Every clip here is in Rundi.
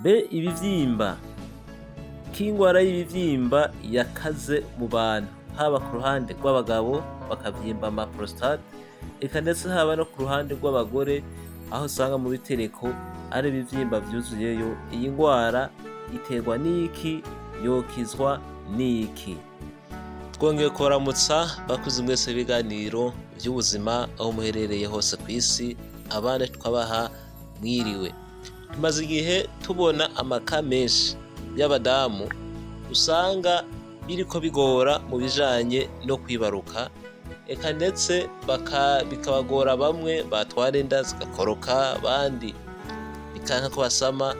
Ibivyimba k'ingwara y'ibivyimba yakaze mu bantu, haba ku ruhande rw'abagabo bakavyimba ama prostate, eka ndetse haba no ku ruhande rw'abagore aho usanga mu bitereko ari ibivyimba vyuzuyeyo. Iyi ngwara iterwa n'iki? Yokizwa n'iki? Twongeye kubaramutsa bakuze mwese ibiganiro vy'ubuzima aho muherereye hose kw'isi, abana tukabaha mwiriwe. Tumaze igihe tubona amaka menshi y'abadamu usanga biriko bigora mu bijanye no kwibaruka, eka ndetse bikabagora, bamwe batwara inda zigakoroka, abandi bikanka ko basama,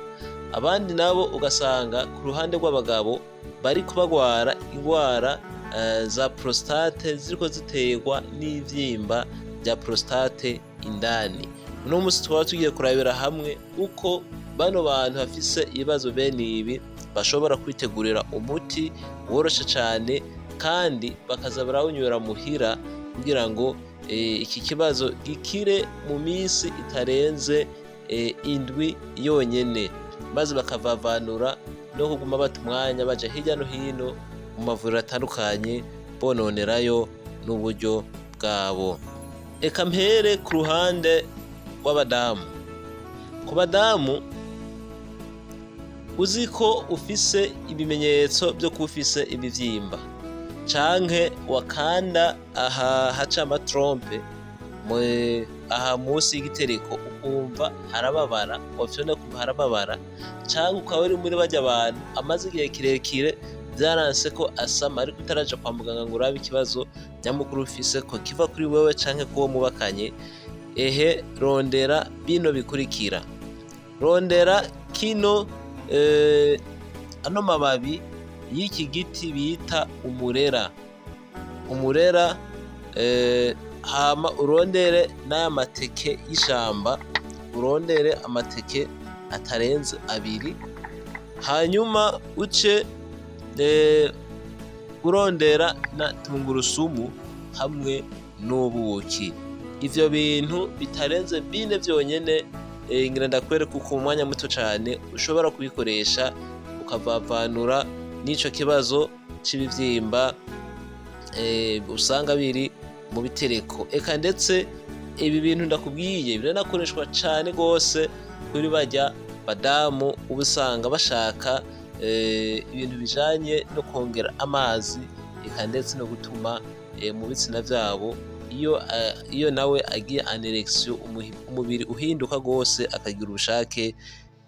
abandi nabo ugasanga ku ruhande rw'abagabo bariko bagwara ingwara za prostate ziriko ziterwa n'ivyimba vya prostate indani. Uno musi twaba tugiye kurabira hamwe uko bano bantu bafise ibibazo bene ibi bashobora kwitegurira umuti woroshe cane, kandi bakaza barawunywera muhira kugira ngo iki kibazo gikire mu minsi itarenze indwi yonyene, maze bakavavanura no kuguma bata umwanya baja hirya no hino mu mavuriro atandukanye bononerayo n'uburyo bwabo. Eka mpere ku ruhande rw'abadamu. Ku badamu, uziko ufise ibimenyetso vyo kuba ufise ibivyimba canke wakanda aha haca amatrompe aha musi y'igitereko ukumva harababara, wafyona kumva harababara, canke ukaba uri muri barya abantu amaze igihe kirekire vyaranse ko asama ariko utaraja kwa muganga ngo urabe ikibazo nyamukuru ufise ko kiva kuri wewe canke kuwo mubakanye. Ehe, rondera bino bikurikira. Rondera kino ano mababi y'iki giti bita umurera. Umurera hama urondere n'aya mateke y'ishamba, urondere amateke atarenze 2, hanyuma uce urondera na tungurusumu hamwe n'ubuki. Ivyo bintu bitarenze 4 vyonyene, ngira ndakwereka uko mu mwanya muto cane ushobora kubikoresha ukavavanura n'ico kibazo c'ibivyimba usanga biri mu bitereko. Eka ndetse ibi bintu ndakubwiye biranakoreshwa cane gose kuri barya badamu uba usanga bashaka ibintu bijanye no kongera amazi, eka ndetse no gutuma mu bitsina vyabo iyo nawe agiye anorexia umubiri uhinduka gose akagira ubushake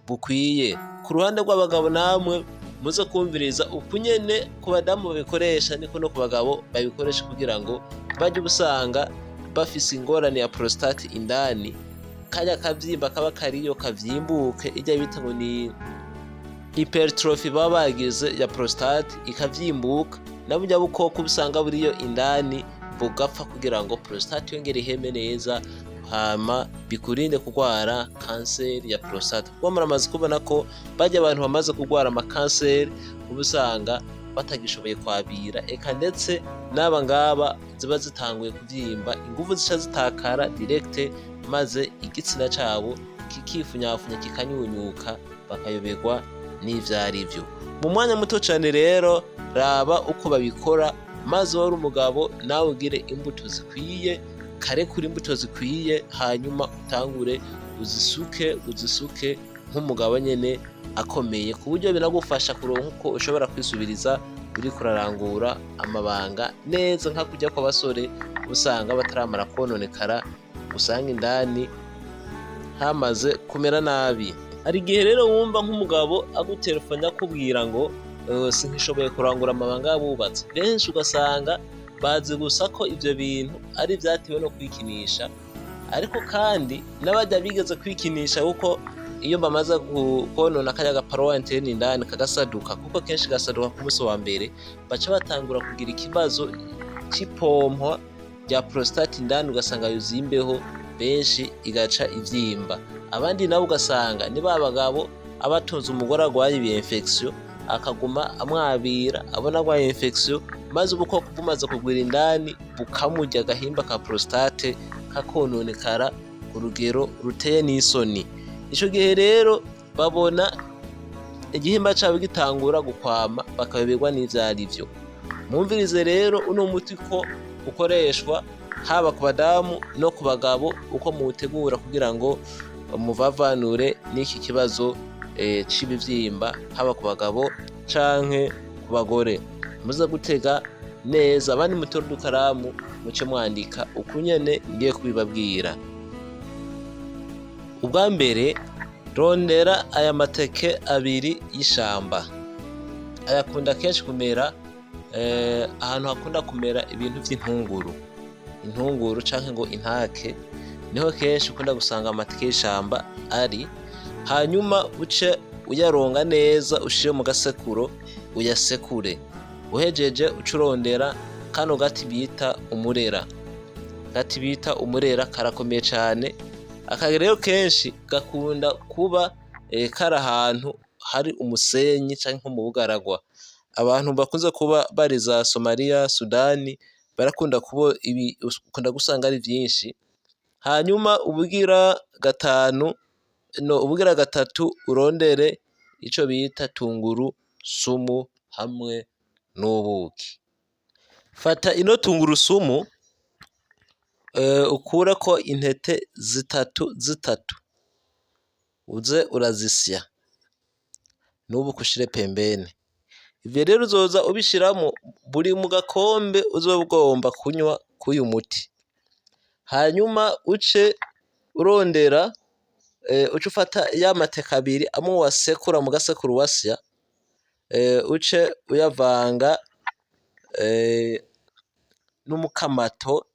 bukwiye. Ku ruhande rw'abagabo namwe muze kumviriza uku nyene ku badamu babikoresha niko no ku bagabo babikoresha kugira ngo baje usanga bafise ingorane ya prostate indani, kajya kavyimba kaba kariyo kavyimbuke, ijya bita ngo ni hypertrophy baba bagize ya prostate ikavyimbuka, na burya bukoko busanga buriyo indani bugapfa kugira ngo prostate yongere iheme neza, hama bikurinde kugwara kanseri ya prostate. Kuko muramaze kubona ko bajya abantu bamaze kugwara amakanseri uba usanga batagishoboye kwabira, eka ndetse n'aba ngaba ziba zitanguye kuvyimba, inguvu zica zitakara direct, maze igitsina cabo kikifunyafunya kikanyunyuka bakayoberwa n'ivyarivyo. Mu mwanya muto cane rero raba uko babikora, maze wari umugabo nawe ugire imbuto zikwiye, kare kuri imbuto zikwiye, hanyuma utangure uzisuke nk'umugabo nyene akomeye, ku buryo binagufasha kuronka uko ushobora kwisubiriza uri kurarangura amabanga neza, nka kujya kw'abasore usanga bataramara kononekara, usanga indani hamaze kumera nabi. Hari igihe rero wumva nk'umugabo agutelefona akubwira ngo sinkishoboye kurangura amabanga y'abubatsi. Benshi ugasanga bazi gusa ko ivyo bintu ari vyatewe no kwikinisha, ariko kandi n'abajya bigeze kwikinisha kuko iyo bamaze konona kajya gaparowa interne indani kagasaduka, kuko kenshi gasaduka ku musi wa mbere, baca batangura kugira ikibazo c'ipompa rya prostate indani, ugasanga yuzimbeho benshi igaca ivyimba. Abandi nabo ugasanga ni babagabo abatunze umugore agwaye infection akaguma amwabira, abona agwaye infection, maze ubukoko bumaze kugwira indani bukamurya agahimba ka prostate kakononekara ku rugero ruteye n'isoni. Ico gihe rero babona igihimba cabo gitangura gukwama bakayoberwa n'ivyo arivyo. Mwumvirize rero uno muti ko ukoreshwa haba ku badamu no ku bagabo, uko muwutegura kugira ngo muvavanure n'iki kibazo c'ibivyimba haba ku bagabo canke ku bagore. Muze gutega neza, abandi mutora udukaramu muce mwandika uku nyene ngiye kubibabwira. Ubwa mbere, rondera aya mateke abiri y'ishamba. Ayakunda kenshi kumera ahantu hakunda kumera ibintu vy'intunguru, intunguru canke ngo intake, niho kenshi ukunda gusanga amateke y'ishamba ari. Hanyuma uce uyaronga neza, ushire mu gasekuro uyasekure. Uhejeje uce urondera kano gati bita umurera. Gati bita umurera karakomeye cane. Aka rero kenshi gakunda kuba kari ahantu hari umusenyi canke nko mu bugaragwa. Abantu bakunze kuba bari za Somalia, Sudani barakunda ukunda gusanga ari vyinshi. Hanyuma ubugira gatatu urondere ico bita tunguru sumu hamwe n'ubuki. Fata ino tunguru sumu ukureko intete zitatu, uze urazisya, n'ubuki ushire pembeni. Ivyo rero uzoza ubishiramo buri mu gakombe uzoba ugomba kunywa k'uyu muti. Hanyuma uce urondera uce ufata ya mateke abiri amwe wasekura mu gasekuru wasya, uce uyavanga n'umukamato.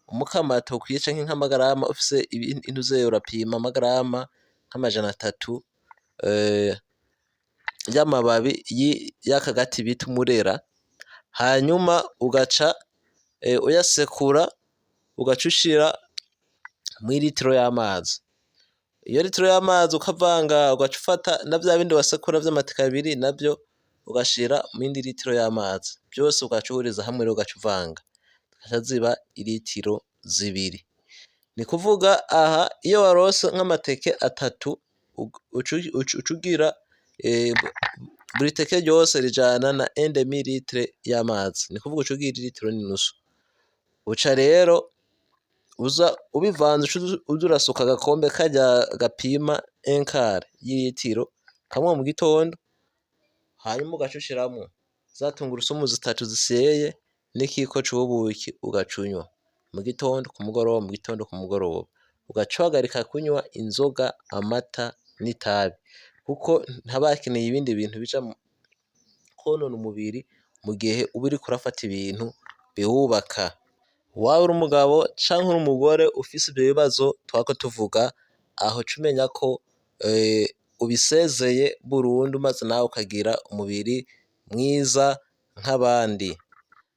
Umukamato ukwiye canke nk'amagarama ufise intuzeyo urapima amagarama nk'300 y'amababi y'aka gati bita umurera. Hanyuma ugaca uyasekura, ugaca ushira mw'ilitiro y'amazi. Iyo litiro y'amazi ukavanga, ugaca ufata na vya bindi wasekura vy'amateke abiri navyo ugashira mw'indi litiro y'amazi. Vyose ugaca uhuriza hamwe rero ugaca uvanga, zigaca ziba ilitiro 2. Ni kuvuga aha iyo waronse nk'amateke 3 uca ugira buri teke ryose rijana na 1/2 litre y'amazi. Ni kuvuga uca ugira ilitiro n'inusu. Uca rero uza ubivanze uza urasuka agakombe karya gapima 1/4 y'ilitiro kamwe mu gitondo. Hanyuma ugaca ushiramwo za tungurusumu 3 zisyeye n'ikiyiko c'ubuki ugaca unywa mu gitondo, ku mugoroba, mu gitondo, ku mugoroba. Ugaca uhagarika kunywa inzoga, amata n'itabi, kuko ntaba hakeneye ibindi bintu bija kwonona umubiri mu gihe uba uriko urafata ibintu biwubaka. Waba uri umugabo canke uri umugore ufise ivyo bibazo twako tuvuga, aho ca umenya ko ubisezeye burundu, maze nawe ukagira umubiri mwiza nk'abandi.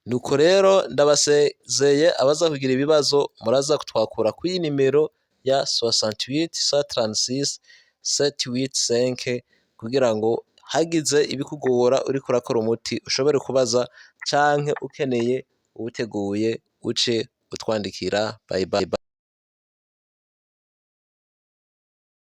Nuko rero ndabasezeye, abaza kugira ibibazo muraza kutwakura kw'iyi nimero ya 68 136 785 kugira ngo hagize ibikugora uriko urakora umuti ushobore kubaza, canke ukeneye uwuteguye uce utwandikira. Bye bye.